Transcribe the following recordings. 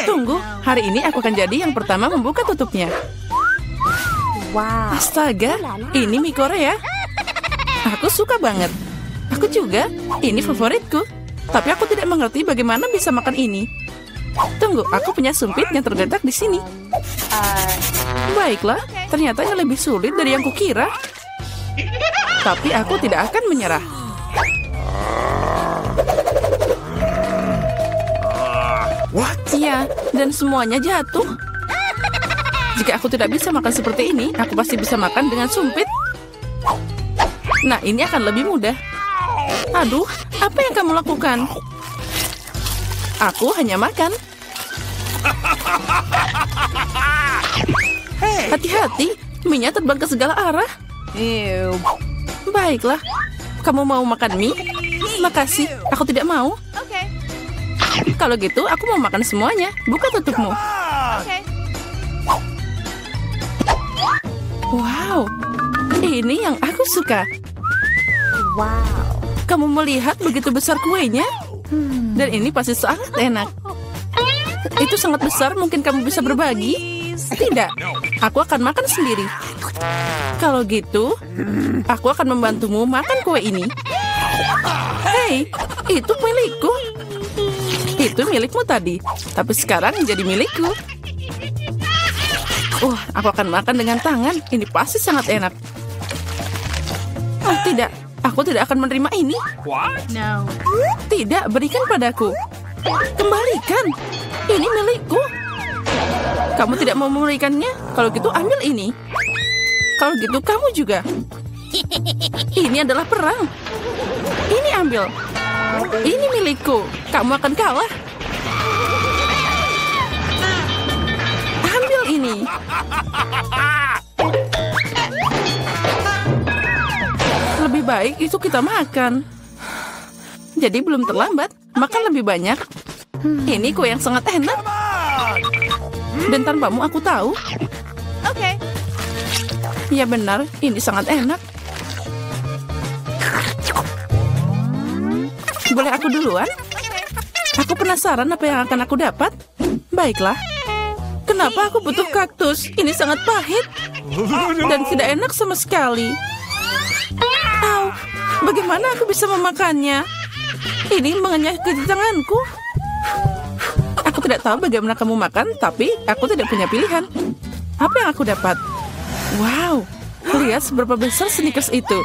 Tunggu, hari ini aku akan jadi yang pertama membuka tutupnya. Wow. Astaga, ini mie Korea. Aku suka banget. Aku juga, ini favoritku. Tapi aku tidak mengerti bagaimana bisa makan ini. Tunggu, aku punya sumpit yang terletak di sini. Baiklah, ternyata ini lebih sulit dari yang kukira. Tapi aku tidak akan menyerah. Iya, dan semuanya jatuh. Jika aku tidak bisa makan seperti ini, aku pasti bisa makan dengan sumpit. Nah, ini akan lebih mudah. Aduh, apa yang kamu lakukan? Aku hanya makan. Hati-hati, mie-nya terbang ke segala arah. Baiklah, kamu mau makan mie? Makasih, aku tidak mau. Kalau gitu, aku mau makan semuanya. Buka tutupmu. Wow, ini yang aku suka. Wow. Kamu melihat begitu besar kuenya? Dan ini pasti sangat enak. Itu sangat besar, mungkin kamu bisa berbagi? Tidak, aku akan makan sendiri. Kalau gitu, aku akan membantumu makan kue ini. Hei, itu milikku. Itu milikmu tadi, tapi sekarang jadi milikku. Aku akan makan dengan tangan. Ini pasti sangat enak. Oh, tidak. Aku tidak akan menerima ini. No. Tidak, berikan padaku. Kembalikan. Ini milikku. Kamu tidak mau memberikannya? Kalau gitu ambil ini. Kalau gitu kamu juga. Ini adalah perang. Ini ambil. Ini milikku. Kamu akan kalah. Ambil ini. Lebih baik itu kita makan. Jadi belum terlambat. Makan lebih banyak. Ini kue yang sangat enak. Dan tanpamu aku tahu. Ya benar, ini sangat enak. Boleh aku duluan? Aku penasaran apa yang akan aku dapat. Baiklah. Kenapa aku butuh kaktus? Ini sangat pahit. Dan tidak enak sama sekali. Au, bagaimana aku bisa memakannya? Ini mengenyah ke tanganku. Aku tidak tahu bagaimana kamu makan, tapi aku tidak punya pilihan. Apa yang aku dapat? Wow, lihat seberapa besar Snickers itu.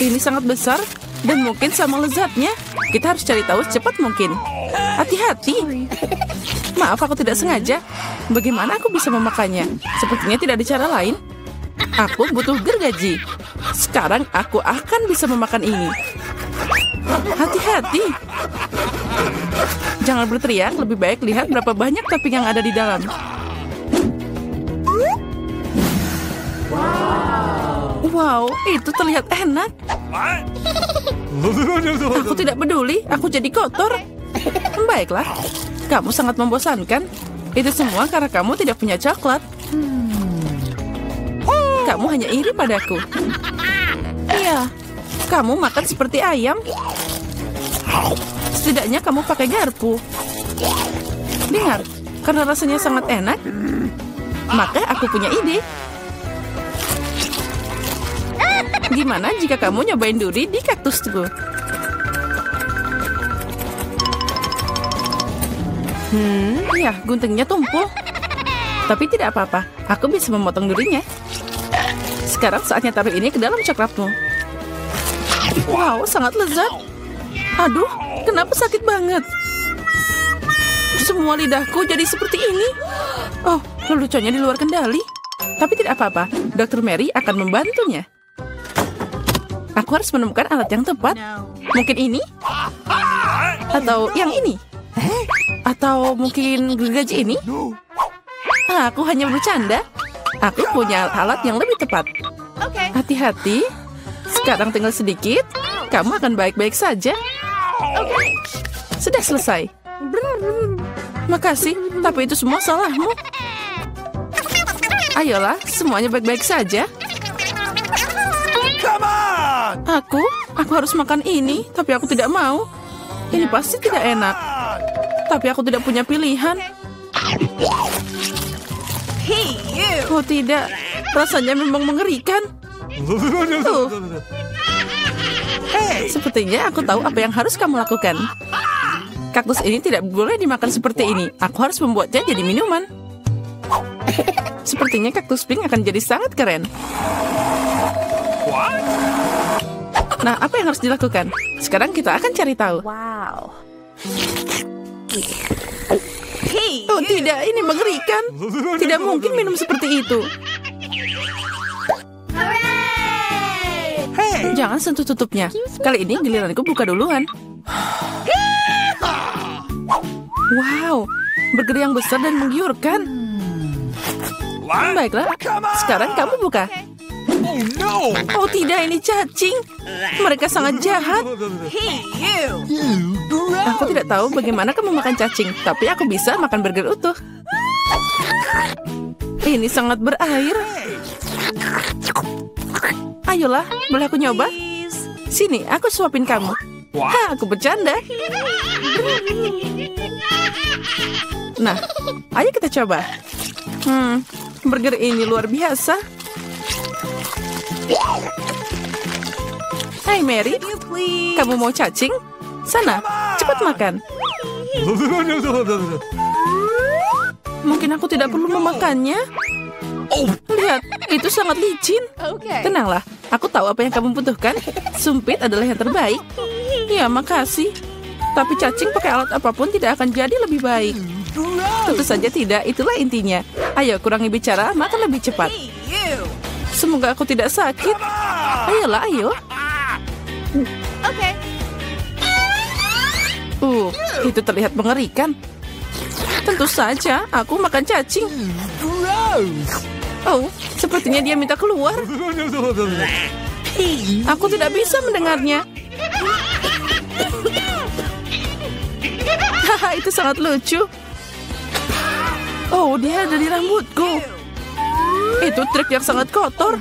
Ini sangat besar dan mungkin sama lezatnya. Kita harus cari tahu secepat mungkin. Hati-hati. Maaf, aku tidak sengaja. Bagaimana aku bisa memakannya? Sepertinya tidak ada cara lain. Aku butuh gergaji. Sekarang aku akan bisa memakan ini. Hati-hati. Jangan berteriak, lebih baik lihat berapa banyak topping yang ada di dalam. Wow, itu terlihat enak. Aku tidak peduli, aku jadi kotor. Baiklah, kamu sangat membosankan. Itu semua karena kamu tidak punya coklat. Kamu hanya iri padaku. Iya, kamu makan seperti ayam. Setidaknya kamu pakai garpu. Dengar, karena rasanya sangat enak, maka aku punya ide. Gimana jika kamu nyobain duri di kaktusku? Ya, guntingnya tumpul. Tapi tidak apa-apa, aku bisa memotong durinya. Sekarang saatnya taruh ini ke dalam coklatmu. Wow, sangat lezat. Aduh, kenapa sakit banget? Semua lidahku jadi seperti ini. Oh, leluconnya di luar kendali. Tapi tidak apa-apa, Dr. Mary akan membantunya. Aku harus menemukan alat yang tepat. Mungkin ini? Atau yang ini? Atau mungkin gergaji ini? Aku hanya bercanda. Aku punya alat yang lebih tepat. Hati-hati. Sekarang tinggal sedikit. Kamu akan baik-baik saja. Sudah selesai. Makasih, tapi itu semua salahmu. Ayolah, semuanya baik-baik saja. Aku harus makan ini, tapi aku tidak mau. Ini pasti tidak enak. tapi aku tidak punya pilihan. Oh tidak, rasanya memang mengerikan. Sepertinya aku tahu apa yang harus kamu lakukan. Kaktus ini tidak boleh dimakan seperti ini. Aku harus membuatnya jadi minuman. Sepertinya kaktus pink akan jadi sangat keren. Nah, apa yang harus dilakukan? Sekarang kita akan cari tahu. Wow. Oh tidak, ini mengerikan. Tidak mungkin minum seperti itu. Jangan sentuh tutupnya. Kali ini giliranku buka duluan. Wow, burger yang besar dan menggiurkan. Baiklah, sekarang kamu buka. Oh tidak, ini cacing. Mereka sangat jahat. Aku tidak tahu bagaimana kamu makan cacing, tapi aku bisa makan burger utuh. Ini sangat berair. Ayolah, boleh aku nyoba? Sini, aku suapin kamu. Hah, aku bercanda. Nah, ayo kita coba. Burger ini luar biasa. Hai Mary, kamu mau cacing? Sana, cepat makan. Mungkin aku tidak perlu memakannya. Lihat, itu sangat licin. Tenanglah, aku tahu apa yang kamu butuhkan. Sumpit adalah yang terbaik. Ya, makasih. Tapi cacing pakai alat apapun tidak akan jadi lebih baik. Tentu saja tidak, itulah intinya. Ayo, kurangi bicara, makan lebih cepat. Semoga aku tidak sakit. Ayolah, ayo. Itu terlihat mengerikan. Tentu saja, aku makan cacing. Oh, sepertinya dia minta keluar. Aku tidak bisa mendengarnya. Haha, itu sangat lucu. Oh, dia ada di rambutku. Itu trik yang sangat kotor.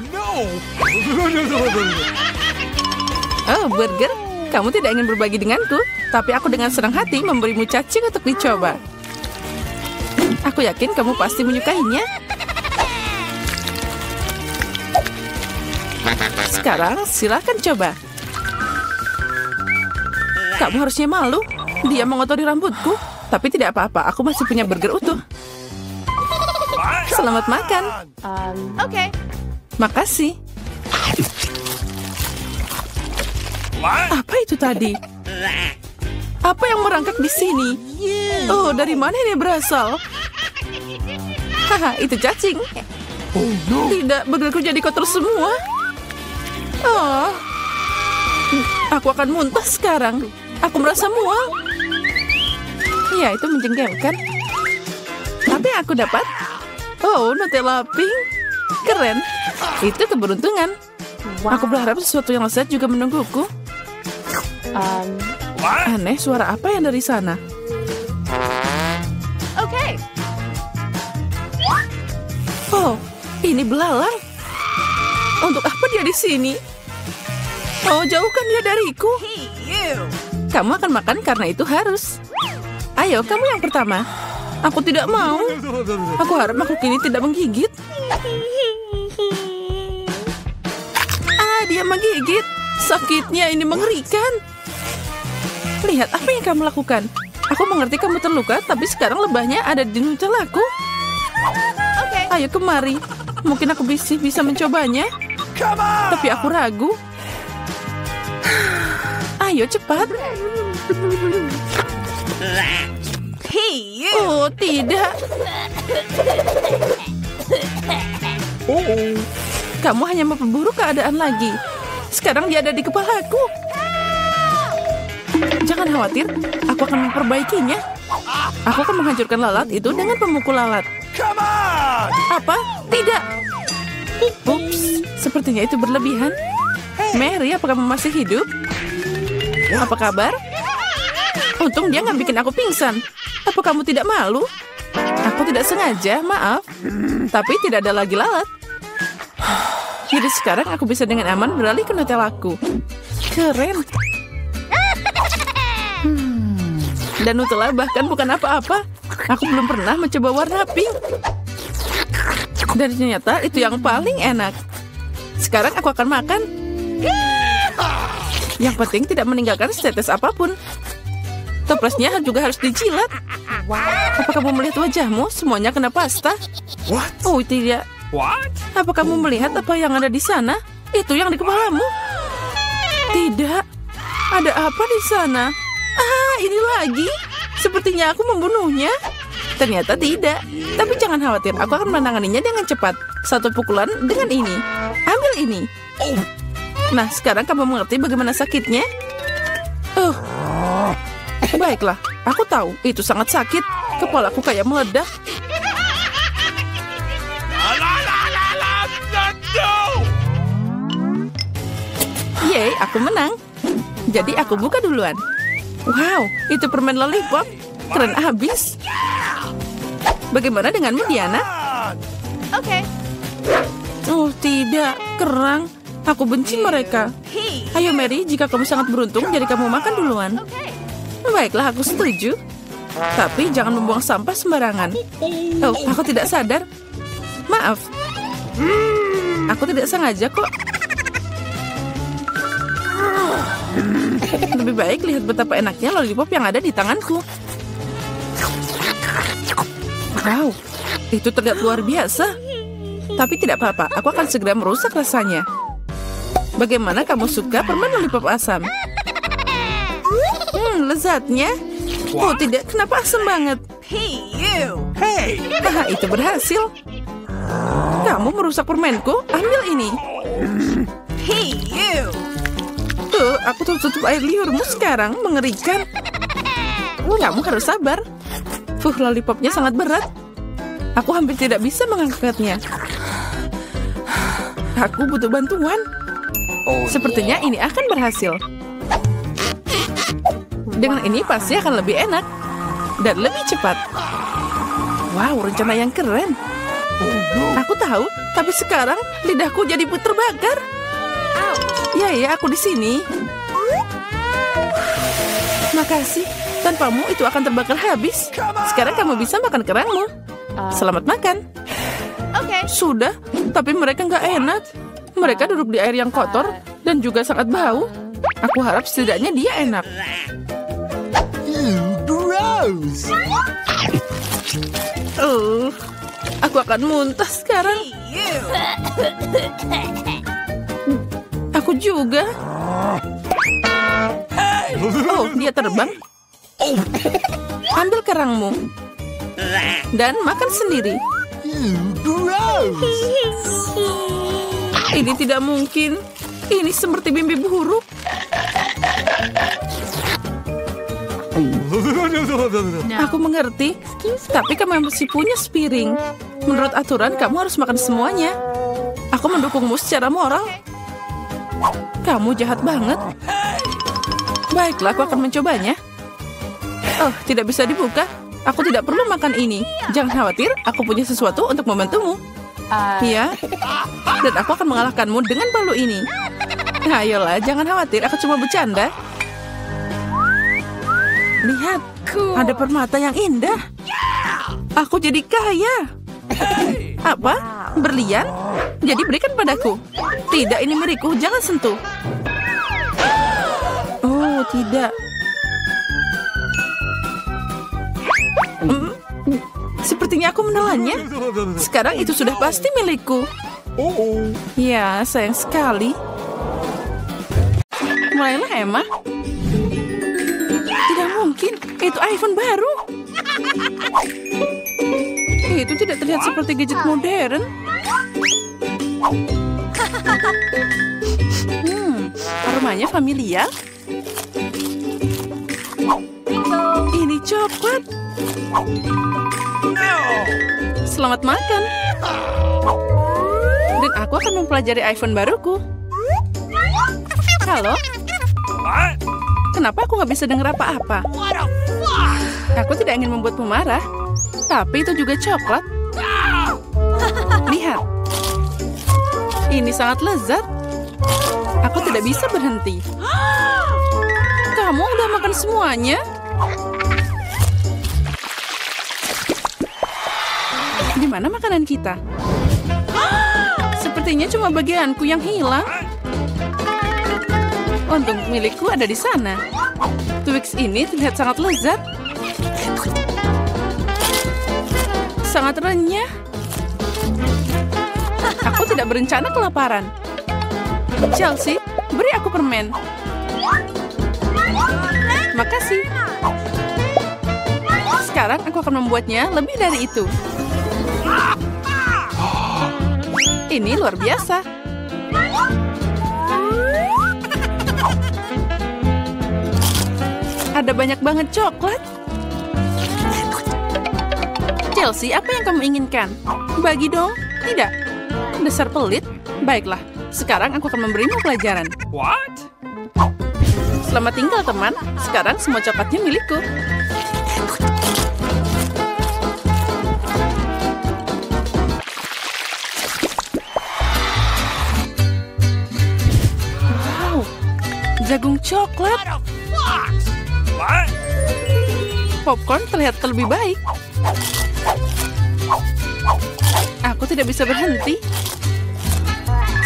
Oh, burger. Kamu tidak ingin berbagi denganku, tapi aku dengan senang hati memberimu cacing untuk dicoba. Aku yakin kamu pasti menyukainya. Sekarang silakan coba. Kamu harusnya malu. Dia mengotori rambutku. Tapi tidak apa-apa, aku masih punya burger utuh. Selamat makan. Makasih. Apa itu tadi? Apa yang merangkak di sini? Oh, dari mana ini berasal? Haha, itu cacing. Tidak, burgerku jadi kotor semua. Oh, aku akan muntah sekarang. Aku merasa mual. Ya, itu menjengkelkan. Apa yang aku dapat? Oh, Nutella pink. Keren. Itu keberuntungan. Aku berharap sesuatu yang lezat juga menungguku. Aneh, suara apa yang dari sana? Oh, ini belalang. Untuk apa dia di sini? Oh, jauhkan dia dariku. Kamu akan makan karena itu harus. Ayo, kamu yang pertama. Aku tidak mau. Aku harap makhluk ini tidak menggigit. Dia menggigit. Sakitnya ini mengerikan. Lihat apa yang kamu lakukan. Aku mengerti kamu terluka, tapi sekarang lebahnya ada di Nutellaku. Ayo kemari. Mungkin aku bisa mencobanya. Tapi aku ragu. Ayo cepat. Oh, tidak. Kamu hanya memperburuk keadaan lagi. Sekarang dia ada di kepalaku. Jangan khawatir, aku akan memperbaikinya. Aku akan menghancurkan lalat itu dengan pemukul lalat. Apa? Tidak. Ups, sepertinya itu berlebihan. Mary, apakah kamu masih hidup? Apa kabar? Untung dia nggak bikin aku pingsan. Apa kamu tidak malu? Aku tidak sengaja, maaf. Tapi tidak ada lagi lalat. Jadi sekarang aku bisa dengan aman beralih ke Nutellaku. Keren. Dan Nutella bahkan bukan apa-apa. Aku belum pernah mencoba warna pink. Dan ternyata itu yang paling enak. Sekarang aku akan makan. Yang penting tidak meninggalkan tetes apapun. Toplesnya juga harus dijilat. Apa kamu melihat wajahmu? Semuanya kena pasta. Oh tidak. Apa kamu melihat apa yang ada di sana? Itu yang di kepalamu. Tidak. Ada apa di sana? Ah, ini lagi. Sepertinya aku membunuhnya. Ternyata tidak. Tapi jangan khawatir, aku akan menanganinya dengan cepat. Satu pukulan dengan ini. Ambil ini. Nah, sekarang kamu mengerti bagaimana sakitnya? Baiklah, aku tahu itu sangat sakit. Kepalaku kayak meledak. Yeay, aku menang. Jadi aku buka duluan. Wow, itu permen lollipop. Keren abis. Bagaimana denganmu, Diana? Okay. Oh, tidak. Kerang. Aku benci mereka. Ayo, Mary. Jika kamu sangat beruntung, jadi kamu makan duluan. Baiklah, aku setuju. Tapi jangan membuang sampah sembarangan. Oh, aku tidak sadar. Maaf. Aku tidak sengaja kok. Lebih baik lihat betapa enaknya lollipop yang ada di tanganku. Wow, itu terlihat luar biasa. Tapi tidak apa-apa, aku akan segera merusak rasanya. Bagaimana kamu suka permen lollipop asam? Lezatnya. Oh tidak, kenapa asam banget? Haha, itu berhasil. Kamu merusak permenku, ambil ini. Aku tutup air liurmu sekarang, mengerikan. Kamu harus sabar. Lollipopnya sangat berat. Aku hampir tidak bisa mengangkatnya. Aku butuh bantuan. Sepertinya ini akan berhasil. Dengan ini pasti akan lebih enak. Dan lebih cepat. Wow, rencana yang keren. Aku tahu, tapi sekarang lidahku jadi terbakar. Ya, aku di sini. Makasih. Tanpamu itu akan terbakar habis. Sekarang kamu bisa makan kerangmu. Selamat makan. Sudah, tapi mereka nggak enak. Mereka duduk di air yang kotor dan juga sangat bau. Aku harap setidaknya dia enak. Gross. Aku akan muntah sekarang. Aku juga. Oh, dia terbang. Ambil kerangmu. Dan makan sendiri. Gross. Ini tidak mungkin. Ini seperti mimpi buruk. Aku mengerti. Tapi kamu masih punya piring. Menurut aturan, kamu harus makan semuanya. Aku mendukungmu secara moral. Kamu jahat banget. Baiklah, aku akan mencobanya. Oh, tidak bisa dibuka. Aku tidak perlu makan ini. Jangan khawatir, aku punya sesuatu untuk membantumu. Iya. Dan aku akan mengalahkanmu dengan palu ini. Ayolah, jangan khawatir, aku cuma bercanda. Lihat, ada permata yang indah. Aku jadi kaya. Apa? Berlian? Jadi berikan padaku. Tidak, ini milikku, jangan sentuh. Oh, tidak. Sepertinya aku menelannya. Sekarang itu sudah pasti milikku. Ya, sayang sekali. Mulailah, Emma. Tidak mungkin. Itu iPhone baru. Itu tidak terlihat seperti gadget modern. Aromanya familiar. Ini coklat. Selamat makan. Dan aku akan mempelajari iPhone baruku. Halo? Kenapa aku nggak bisa dengar apa-apa? Aku tidak ingin membuatmu marah. Tapi itu juga coklat. Lihat. Ini sangat lezat. Aku tidak bisa berhenti. Kamu udah makan semuanya? Di mana makanan kita? Sepertinya cuma bagianku yang hilang. Untung milikku ada di sana. Twix ini terlihat sangat lezat. Sangat renyah. Aku tidak berencana kelaparan. Chelsea, beri aku permen. Makasih. Sekarang aku akan membuatnya lebih dari itu. Ini luar biasa. Ada banyak banget coklat. Chelsea, apa yang kamu inginkan? Bagi dong. Tidak. Dasar pelit. Baiklah. Sekarang aku akan memberimu pelajaran. What? Selamat tinggal, teman. Sekarang semua coklatnya milikku. Wow. Jagung coklat. What? Popcorn terlihat lebih baik. Aku tidak bisa berhenti.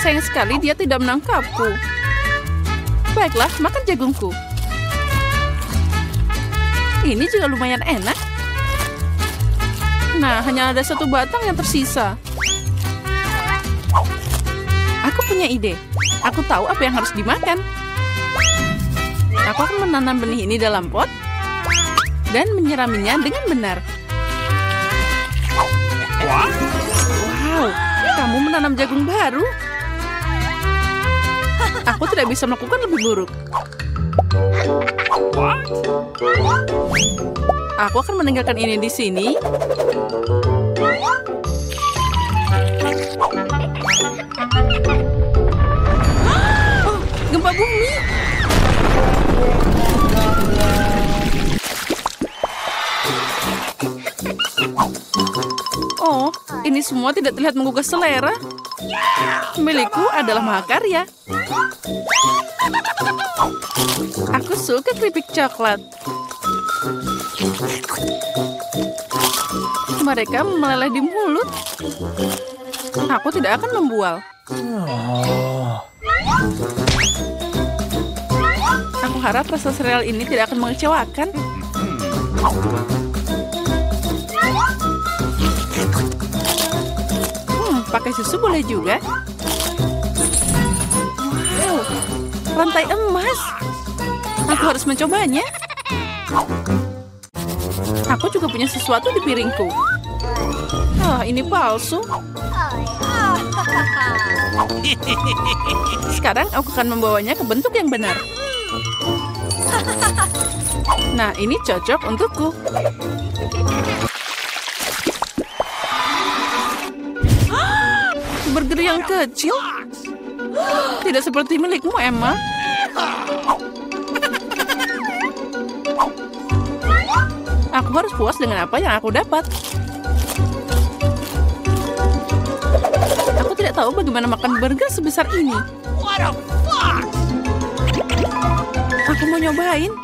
Sayang sekali dia tidak menangkapku. Baiklah, makan jagungku. Ini juga lumayan enak. Nah, hanya ada satu batang yang tersisa. Aku punya ide. Aku tahu apa yang harus dimakan. Aku akan menanam benih ini dalam pot dan menyiraminya dengan benar. Wow, kamu menanam jagung baru. Aku tidak bisa melakukan lebih buruk. What? Aku akan meninggalkan ini di sini. Oh, gempa bumi. Oh, ini semua tidak terlihat menggugah selera. Milikku adalah mahakarya. Aku suka keripik coklat. Mereka meleleh di mulut. Aku tidak akan membual. Aku harap rasa sereal ini tidak akan mengecewakan. Pakai susu boleh juga. Wow, rantai emas. Aku harus mencobanya. Aku juga punya sesuatu di piringku. Ah, ini palsu. Sekarang aku akan membawanya ke bentuk yang benar. Nah, ini cocok untukku. Burger yang kecil? Tidak seperti milikmu, Emma. Aku harus puas dengan apa yang aku dapat. Aku tidak tahu bagaimana makan burger sebesar ini. Aku mau nyobain.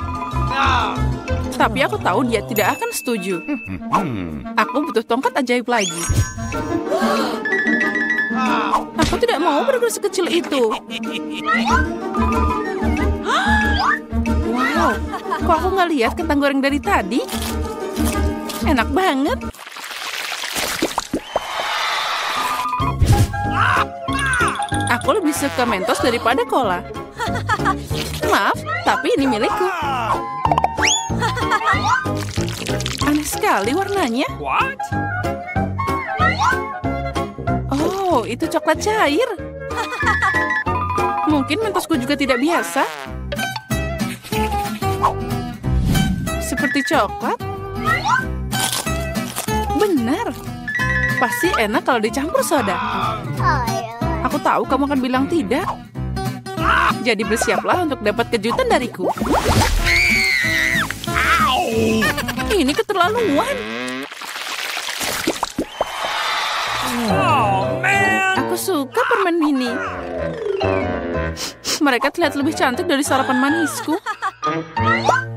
Tapi aku tahu dia tidak akan setuju. Aku butuh tongkat ajaib lagi. Aku tidak mau burger sekecil itu. Wow, kok aku nggak lihat kentang goreng dari tadi? Enak banget. Aku lebih suka Mentos daripada cola. Maaf, tapi ini milikku. Aneh sekali warnanya. What? Oh, itu coklat cair. Mungkin Mentosku juga tidak biasa. Seperti coklat. Benar. Pasti enak kalau dicampur soda. Aku tahu kamu akan bilang tidak. Jadi bersiaplah untuk dapat kejutan dariku. Ini keterlaluan. Oh, man. Aku suka permen mini. Mereka terlihat lebih cantik dari sarapan manisku.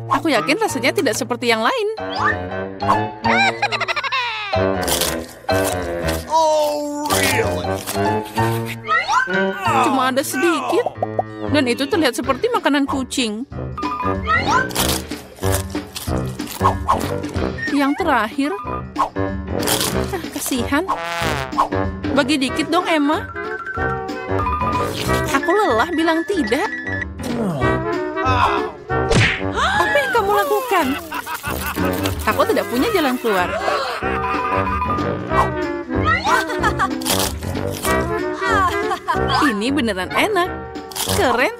Aku yakin rasanya tidak seperti yang lain. ada sedikit. Dan itu terlihat seperti makanan kucing. Yang terakhir. Kasihan. Bagi dikit dong, Emma. Aku lelah bilang tidak. Apa yang kamu lakukan? Aku tidak punya jalan keluar. Ini beneran enak. Keren.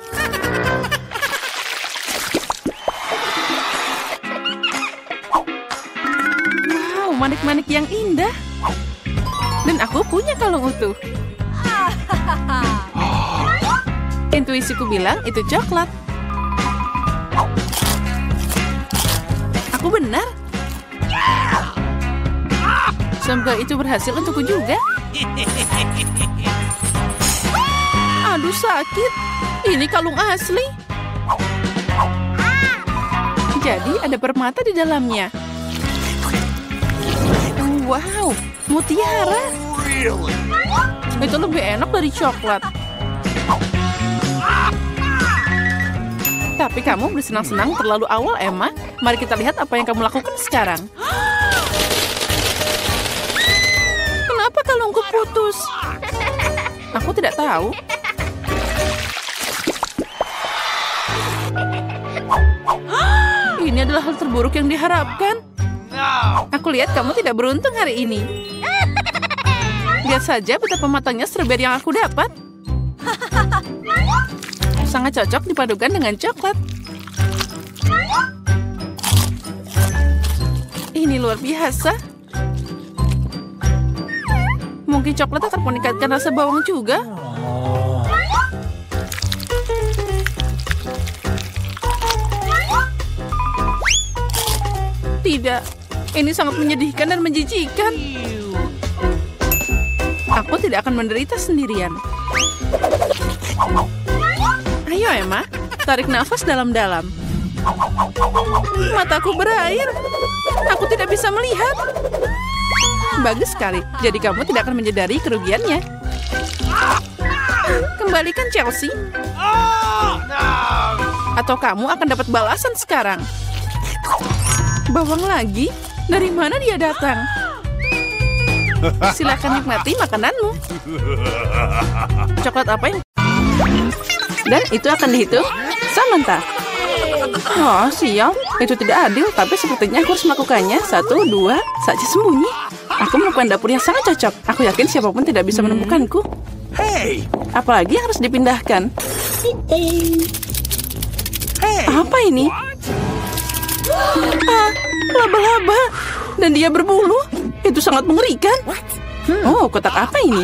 Wow, manik-manik yang indah. Dan aku punya kalung utuh. Intuisiku bilang itu coklat. Aku benar. Semoga itu berhasil untukku juga. Aduh, sakit. Ini kalung asli. Jadi ada permata di dalamnya. Wow, mutiara. Itu lebih enak dari coklat. Tapi kamu bersenang-senang terlalu awal, Emma. Mari kita lihat apa yang kamu lakukan sekarang. Kenapa kalungku putus? Aku tidak tahu. Ini adalah hal terburuk yang diharapkan. Aku lihat kamu tidak beruntung hari ini. Lihat saja betapa matangnya strawberry yang aku dapat. Sangat cocok dipadukan dengan coklat. Ini luar biasa. Mungkin coklat akan meningkatkan rasa bawang juga. Tidak, ini sangat menyedihkan dan menjijikkan. Aku tidak akan menderita sendirian. Ayo, Emma, tarik nafas dalam-dalam. Mataku berair. Aku tidak bisa melihat. Bagus sekali, jadi kamu tidak akan menyadari kerugiannya. Kembalikan Chelsea. Atau kamu akan dapat balasan sekarang. Bawang lagi? Dari mana dia datang? Silakan nikmati makananmu. Coklat apa yang... Dan itu akan dihitung Samantha. Oh, sial. Itu tidak adil, tapi sepertinya aku harus melakukannya. 1, 2, saja sembunyi. Aku menemukan dapur yang sangat cocok. Aku yakin siapapun tidak bisa menemukanku. Apalagi yang harus dipindahkan. Apa ini? Laba-laba. Dan dia berbulu. Itu sangat mengerikan. Oh, kotak apa ini?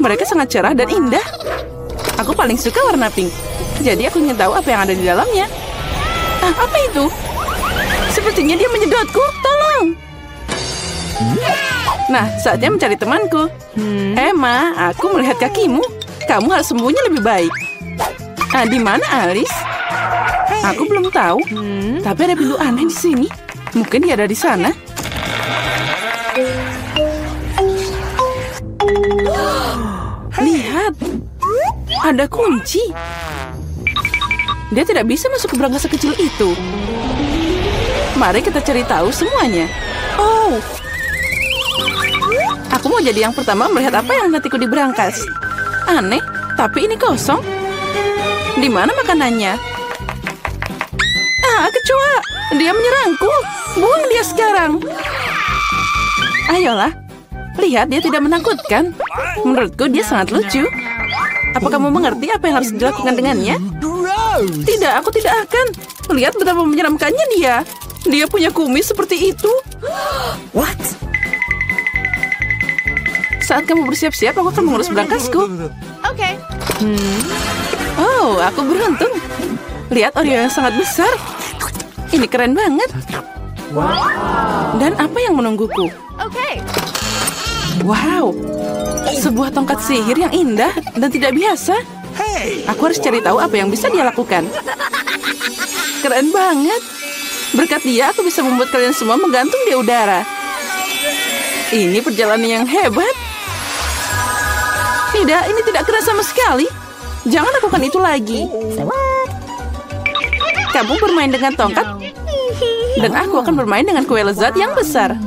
Mereka sangat cerah dan indah. Aku paling suka warna pink. Jadi aku ingin tahu apa yang ada di dalamnya. Apa itu? Sepertinya dia menyedotku. Tolong. Nah, saatnya mencari temanku. Emma, aku melihat kakimu. Kamu harus sembunyi lebih baik. Di mana Alice? Aku belum tahu. Tapi ada pintu aneh di sini. Mungkin dia ada di sana. Lihat. Ada kunci. Dia tidak bisa masuk ke berangkas sekecil itu. Mari kita cari tahu semuanya. Oh. Aku mau jadi yang pertama melihat apa yang nantiku di berangkas. Aneh, tapi ini kosong. Di mana makanannya? Kecoa. Dia menyerangku. Buang dia sekarang. Ayolah. Lihat, dia tidak menakutkan. Menurutku dia sangat lucu. Apa kamu mengerti apa yang harus dilakukan dengannya? Tidak, aku tidak akan. Lihat betapa menyeramkannya dia. Dia punya kumis seperti itu. What? Saat kamu bersiap-siap, aku akan mengurus berangkasku. Okay. Oh, aku beruntung. Lihat Oreo yang sangat besar. Ini keren banget. Dan apa yang menungguku? Okay. Wow, sebuah tongkat sihir yang indah dan tidak biasa. Aku harus cari tahu apa yang bisa dia lakukan. Keren banget. Berkat dia, aku bisa membuat kalian semua menggantung di udara. Ini perjalanan yang hebat. Tidak, ini tidak keren sama sekali. Jangan lakukan itu lagi. Kamu bermain dengan tongkat, dan aku akan bermain dengan kue lezat yang besar.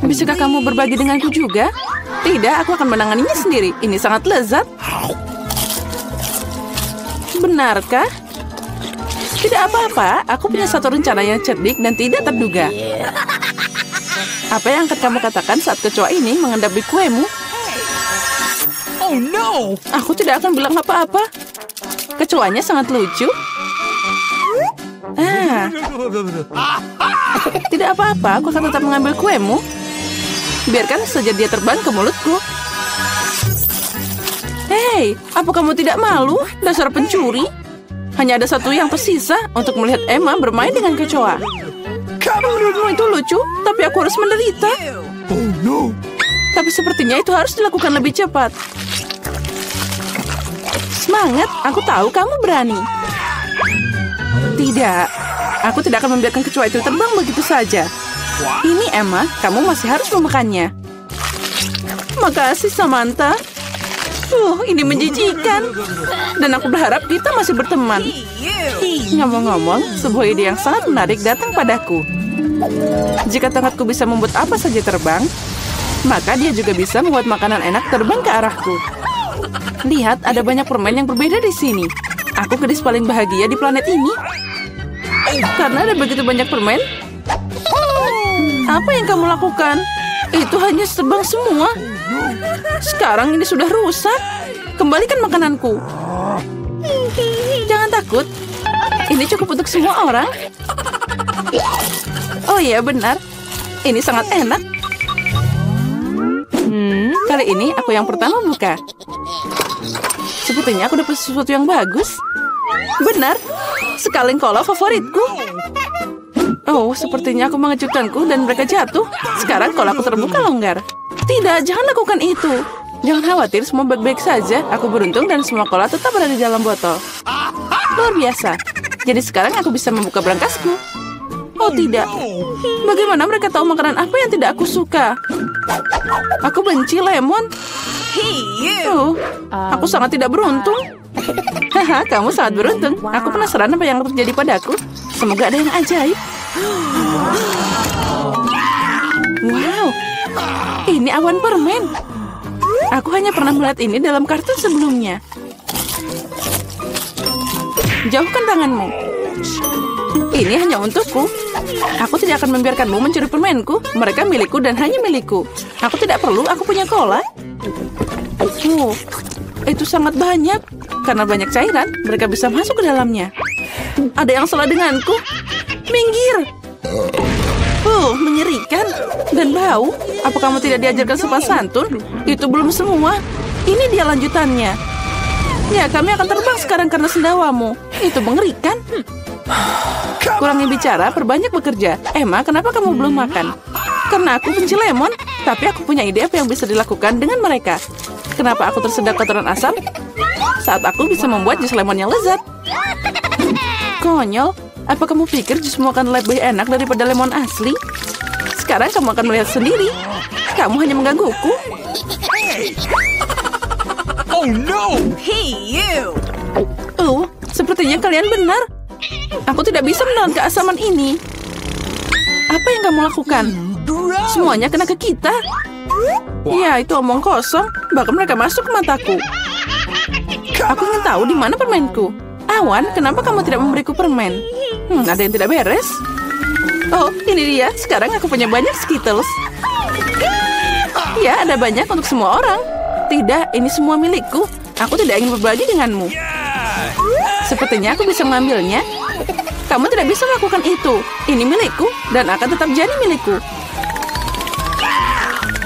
Bisakah kamu berbagi denganku juga? Tidak, aku akan menanganinya sendiri. Ini sangat lezat. Benarkah? Tidak apa-apa, aku punya satu rencana yang cerdik dan tidak terduga. Apa yang akan kamu katakan saat kecoa ini mengendapi kuemu? Oh no! Aku tidak akan bilang apa-apa. Kecoanya sangat lucu. Tidak apa-apa, aku akan tetap mengambil kuemu. Biarkan saja dia terbang ke mulutku. Hei, apa kamu tidak malu, dasar pencuri? Hanya ada satu yang tersisa untuk melihat Emma bermain dengan kecoa. Menurutmu itu lucu, tapi aku harus menderita. Oh no! Tapi sepertinya itu harus dilakukan lebih cepat. Semangat, aku tahu kamu berani. Tidak, aku tidak akan membiarkan kecoa itu terbang begitu saja. Ini Emma, kamu masih harus memakannya. Makasih Samantha. Ini menjijikan. Dan aku berharap kita masih berteman. Ngomong-ngomong, sebuah ide yang sangat menarik datang padaku. Jika tongkatku bisa membuat apa saja terbang, maka dia juga bisa membuat makanan enak terbang ke arahku. Lihat, ada banyak permen yang berbeda di sini. Aku gadis paling bahagia di planet ini. Karena ada begitu banyak permen. Apa yang kamu lakukan? Itu hanya terbang semua. Sekarang ini sudah rusak. Kembalikan makananku. Jangan takut. Ini cukup untuk semua orang. Oh iya, benar. Ini sangat enak. Kali ini aku yang pertama buka. Sepertinya aku dapat sesuatu yang bagus. Benar. Sekaleng kola favoritku. Oh, sepertinya aku mengejutkanku dan mereka jatuh. Sekarang kolaku terbuka longgar. Tidak, jangan lakukan itu. Jangan khawatir, semua baik-baik saja. Aku beruntung dan semua kola tetap berada di dalam botol. Luar biasa. Jadi sekarang aku bisa membuka berangkasku. Oh tidak. Bagaimana mereka tahu makanan apa yang tidak aku suka? Aku benci lemon. Aku sangat tidak beruntung. Haha, kamu sangat beruntung. Aku penasaran apa yang terjadi padaku. Semoga ada yang ajaib. Wow, ini awan permen. Aku hanya pernah melihat ini dalam kartun sebelumnya. Jauhkan tanganmu. Ini hanya untukku. Aku tidak akan membiarkanmu mencuri permenku. Mereka milikku dan hanya milikku. Aku tidak perlu, aku punya cola. Itu sangat banyak. Karena banyak cairan, mereka bisa masuk ke dalamnya. Ada yang salah denganku. Minggir. Mengerikan. Dan bau. Apa kamu tidak diajarkan sopan santun? Itu belum semua. Ini dia lanjutannya. Ya, kami akan terbang sekarang karena sendawamu. Itu mengerikan. Kurangi bicara, perbanyak bekerja. Emma, kenapa kamu belum makan? Karena aku benci lemon. Tapi aku punya ide apa yang bisa dilakukan dengan mereka. Kenapa aku tersedak kotoran asam? Saat aku bisa membuat jus lemon yang lezat. Konyol. Apa kamu pikir jus akan lebih enak daripada lemon asli? Sekarang kamu akan melihat sendiri. Kamu hanya menggangguku. Oh no! Sepertinya kalian benar. Aku tidak bisa menahan keasaman ini. Apa yang kamu lakukan? Semuanya kena ke kita. Ya, itu omong kosong. Bahkan mereka masuk ke mataku. Aku ingin tahu di mana permenku. Awan, kenapa kamu tidak memberiku permen? Ada yang tidak beres. Oh, ini dia. Sekarang aku punya banyak Skittles. Ya, ada banyak untuk semua orang. Tidak, ini semua milikku. Aku tidak ingin berbagi denganmu. Sepertinya aku bisa mengambilnya. Kamu tidak bisa melakukan itu. Ini milikku dan akan tetap jadi milikku.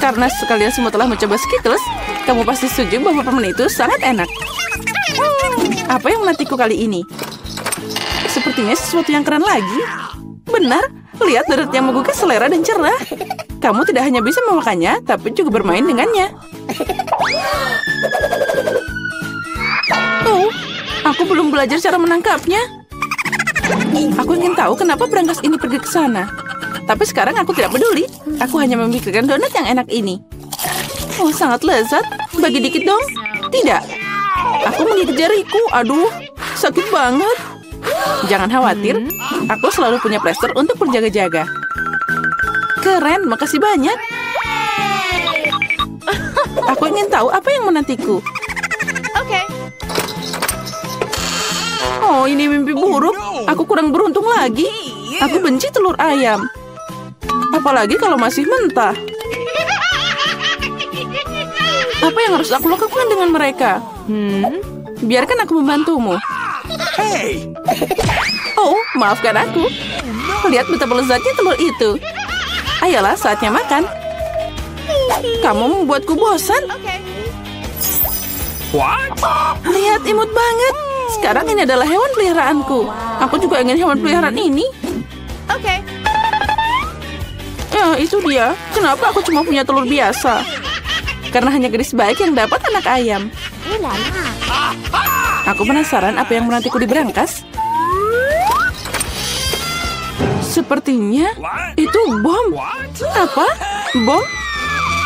Karena sekalian semua telah mencoba Skittles, kamu pasti setuju bahwa permen itu sangat enak. Apa yang menantiku kali ini? Sepertinya sesuatu yang keren lagi. Benar, lihat deret yang menggugah selera dan cerah. Kamu tidak hanya bisa memakannya, tapi juga bermain dengannya. Aku belum belajar cara menangkapnya. Aku ingin tahu kenapa berangkas ini pergi ke sana. Tapi sekarang aku tidak peduli. Aku hanya memikirkan donat yang enak ini. Oh, sangat lezat. Bagi dikit dong. Tidak. Aku menggigit jariku. Aduh, sakit banget. Jangan khawatir. Aku selalu punya plester untuk berjaga-jaga. Keren, makasih banyak. Aku ingin tahu apa yang menantiku. Okay. Oh, ini mimpi buruk. Aku kurang beruntung lagi. Aku benci telur ayam. Apalagi kalau masih mentah. Apa yang harus aku lakukan dengan mereka? Biarkan aku membantumu. Hey! Oh, maafkan aku. Lihat betapa lezatnya telur itu. Ayolah, saatnya makan. Kamu membuatku bosan. Okay. What? Lihat, imut banget. Sekarang ini adalah hewan peliharaanku. Aku juga ingin hewan peliharaan ini. Okay. Ya, itu dia. Kenapa aku cuma punya telur biasa? Karena hanya gadis baik yang dapat anak ayam. Aku penasaran apa yang menantiku di berangkas. Sepertinya itu bom. Apa? Bom?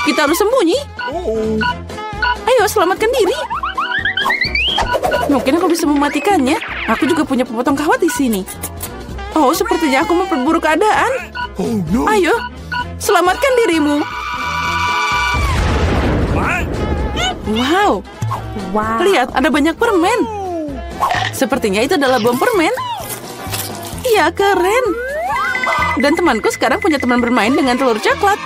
Kita harus sembunyi. Ayo, selamatkan diri. Mungkin aku bisa mematikannya. Aku juga punya potong kawat di sini. Oh, sepertinya aku memperburuk keadaan. Oh no! Ayo, selamatkan dirimu. Wow. Lihat, ada banyak permen. Sepertinya itu adalah bom permen. Iya, keren. Dan temanku sekarang punya teman bermain dengan telur coklat.